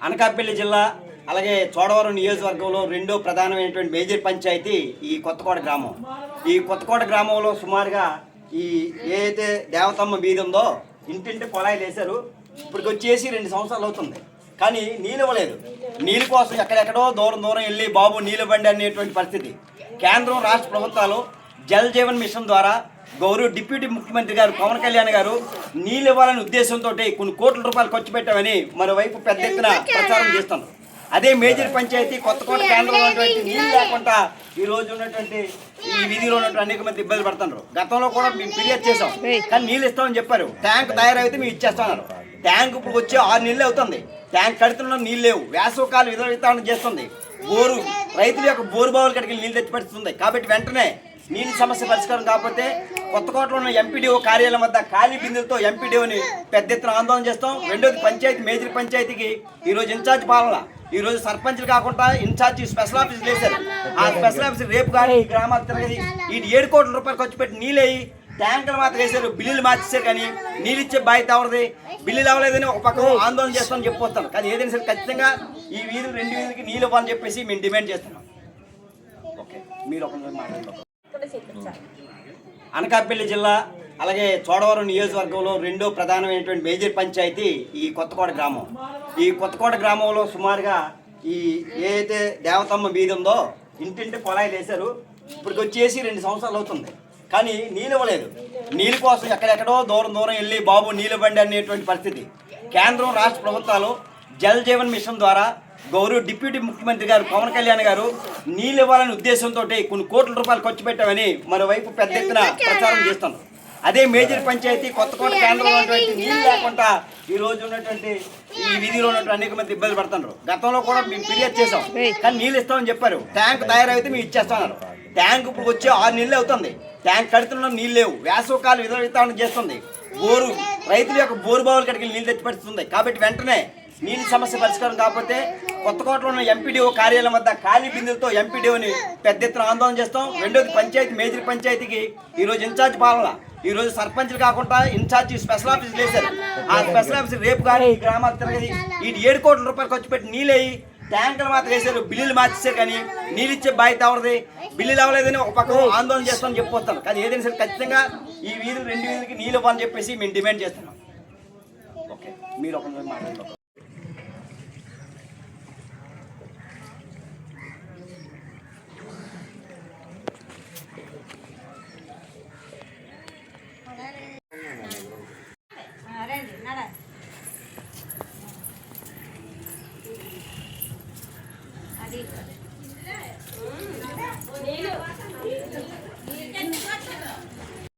అనకాపల్లి జిల్లా అలాగే చోడవరం నియోజకవర్గంలో రెండో ప్రధానమైనటువంటి మేజర్ పంచాయతీ ఈ కొత్తకోట గ్రామం. ఈ కొత్తకోట గ్రామంలో సుమారుగా ఈ ఏదైతే దేవతమ్మ వీధి ఉందో ఇంటింటి పొలాయిలు వేశారు. ఇప్పటికి వచ్చేసి 2 సంవత్సరాలు అవుతుంది, కానీ నీళ్ళు ఇవ్వలేదు. నీళ్ళ కోసం ఎక్కడెక్కడో దూరం దూరం వెళ్ళి బాబు నీళ్ళు బండి అనేటువంటి పరిస్థితి. కేంద్రం రాష్ట్ర ప్రభుత్వాలు జల్ జీవన్ మిషన్ ద్వారా గౌరవ డిప్యూటీ ముఖ్యమంత్రి గారు పవన్ కళ్యాణ్ గారు నీళ్ళు ఇవ్వాలనే ఉద్దేశంతో కొన్ని కోట్ల రూపాయలు ఖర్చు పెట్టామని మరోవైపు పెద్ద ఎత్తున ప్రచారం చేస్తున్నారు. అదే మేజర్ పంచాయతీ కొత్తకోట కేంద్రంలో ఉన్నటువంటి నీళ్ళు లేకుండా ఈ రోజు ఉన్నటువంటి ఈ వీధిలో ఉన్నటువంటి అనేక మంది ఇబ్బంది పడుతున్నారు. గతంలో కూడా మేము ఫిర్యాదు చేసాం, కానీ నీళ్ళు ఇస్తామని చెప్పారు. ట్యాంక్ తయారైతే మేము ఇచ్చేస్తున్నారు. ట్యాంక్ ఇప్పుడు వచ్చి 6 నెలలు అవుతుంది. ట్యాంక్ కడుతున్న నీళ్ళు లేవు. వేసవకాలం విధానం చేస్తుంది. బోరు రైతుల యొక్క బోరు బావులు కడికి నీళ్ళు తెచ్చిపెడుతుంది. కాబట్టి వెంటనే నీళ్ళ సమస్య పరిష్కారం కాకపోతే కొత్తకోటలో ఉన్న ఎంపీడీఓ కార్యాలయం వద్ద ఖాళీ బిందులతో ఎంపీడీఓని పెద్ద ఎత్తున ఆందోళన చేస్తాం. రెండోది పంచాయతీ మేజర్ పంచాయతీకి ఈరోజు ఇన్ఛార్జ్ పాలన, ఈరోజు సర్పంచ్లు కాకుండా ఇన్ఛార్జి స్పెషల్ ఆఫీసులు వేశారు. ఆ స్పెషల్ ఆఫీసు రేపు కానీ ఈ గ్రామాలు తిరగది ఈ 7 కోట్ల రూపాయలు ఖర్చు పెట్టి నీళ్ళయి ట్యాంకులు మాత్రం వేశారు. బిల్లులు మార్చేశారు, కానీ నీళ్ళు ఇచ్చే బాధ్యత ఎవరిది? బిల్లులు అవ్వలేదని ఒక పక్క ఆందోళన చేస్తామని చెప్పొస్తాను. కానీ ఏదైనా సరే ఖచ్చితంగా ఈ వీధులు 2 వీధులకి నీళ్ళు ఇవ్వాలని చెప్పేసి మేము డిమాండ్ చేస్తున్నాం. ఓకే, మీరు ఒక మాట్లాడండి. అనకాపల్లి జిల్లా అలాగే చోడవరం నియోజకవర్గంలో రెండో ప్రధానమైనటువంటి మేజర్ పంచాయతీ ఈ కొత్తకోట గ్రామం. ఈ కొత్తకోట గ్రామంలో సుమారుగా ఈ ఏదైతే దేవతమ్మ వీధి ఉందో ఇంటింటి పొలాయిలు వేశారు. ఇప్పటికి వచ్చేసి 2 సంవత్సరాలు అవుతుంది, కానీ నీళ్ళు ఇవ్వలేదు. నీళ్ళ కోసం ఎక్కడెక్కడో దూరం దూరం వెళ్ళి బాబు నీళ్ళు బండి అనేటువంటి పరిస్థితి. కేంద్రం రాష్ట్ర ప్రభుత్వాలు జల్ జీవన్ మిషన్ ద్వారా గౌరవ డిప్యూటీ ముఖ్యమంత్రి గారు పవన్ కళ్యాణ్ గారు నీళ్ళు ఇవ్వాలనే ఉద్దేశంతో కొన్ని కోట్ల రూపాయలు ఖర్చు పెట్టామని మరోవైపు పెద్ద ఎత్తున ప్రచారం చేస్తున్నారు. అదే మేజర్ పంచాయతీ కొత్తకోట కేంద్రంలో ఉన్నటువంటి నీళ్ళు లేకుండా ఈ రోజు ఉన్నటువంటి ఈ వీధిలో ఉన్నటువంటి అనేక మంది ఇబ్బంది పడుతున్నారు. గతంలో కూడా మేము ఫిర్యాదు చేసాం, కానీ నీళ్ళు ఇస్తామని చెప్పారు. ట్యాంక్ తయారైతే మేము ఇచ్చేస్తున్నారు. ట్యాంక్ ఇప్పుడు వచ్చి 6 నెలలు అవుతుంది. ట్యాంక్ కడుతున్న నీళ్ళు లేవు. వేసవకాలం విధానం చేస్తుంది. బోరు రైతుల యొక్క బోరు బావులు కడికి నీళ్ళు తెచ్చిపెడుతుంది. కాబట్టి వెంటనే నీళ్ళ సమస్య పరిష్కారం కాకపోతే కొత్తకోటలో ఉన్న ఎంపీడీఓ కార్యాలయం వద్ద ఖాళీ బిందులతో ఎంపీడీఓని పెద్ద ఎత్తున ఆందోళన చేస్తాం. రెండోది పంచాయతీ మేజర్ పంచాయతీకి ఈరోజు ఇన్ఛార్జ్ పాలన, ఈరోజు సర్పంచ్లు కాకుండా ఇన్ఛార్జి స్పెషల్ ఆఫీసులు వేశారు. ఆ స్పెషల్ ఆఫీసు రేపు కానీ ఈ గ్రామాలు తిరగది ఈ 7 కోట్ల రూపాయలు ఖర్చు పెట్టి నీళ్ళయి ట్యాంకులు మాత్రం వేశారు. బిల్లులు మార్చేశారు, కానీ నీళ్ళు ఇచ్చే బాధ్యత ఎవరిది? బిల్లులు అవ్వలేదని ఒక పక్క ఆందోళన చేస్తామని చెప్పొస్తాను. కానీ ఏదైనా సరే ఖచ్చితంగా ఈ వీధులు 2 వీధులకి నీళ్ళు ఇవ్వాలని చెప్పేసి మేము డిమాండ్ చేస్తున్నాం. ఓకే, మీరు ఒక మాట్లాడండి. అది